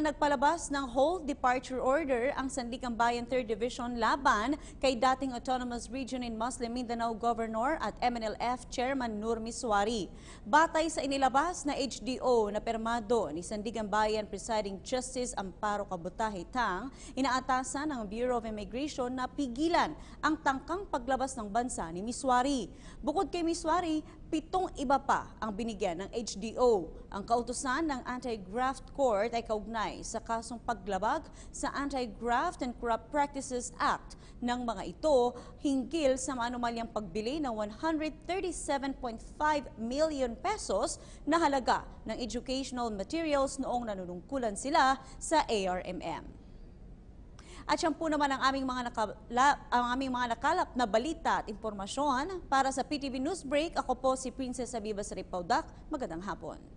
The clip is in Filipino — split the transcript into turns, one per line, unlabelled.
Nagpalabas ng hold departure order ang Sandigan Bayan 3rd Division laban kay dating Autonomous Region in Muslim Mindanao Governor at MNLF Chairman Nur Miswari. Batay sa inilabas na HDO na permado ni Sandigan Bayan Presiding Justice Amparo Cabutahitang, inaatasan ng Bureau of Immigration na pigilan ang tangkang paglabas ng bansa ni Miswari. Bukod kay Miswari, 7 iba pa ang binigyan ng HDO. Ang kautusan ng Anti-Graft Court ay kaugnay sa kasong paglabag sa Anti-Graft and Corrupt Practices Act ng mga ito hinggil sa maanumalyang pagbili ng 137.5 million pesos na halaga ng educational materials noong nanunungkulan sila sa ARMM. At yan po naman ang aming mga nakalap na balita at impormasyon para sa PTV News Break. Ako po si Princess Abiba Saripaudak. Magandang hapon.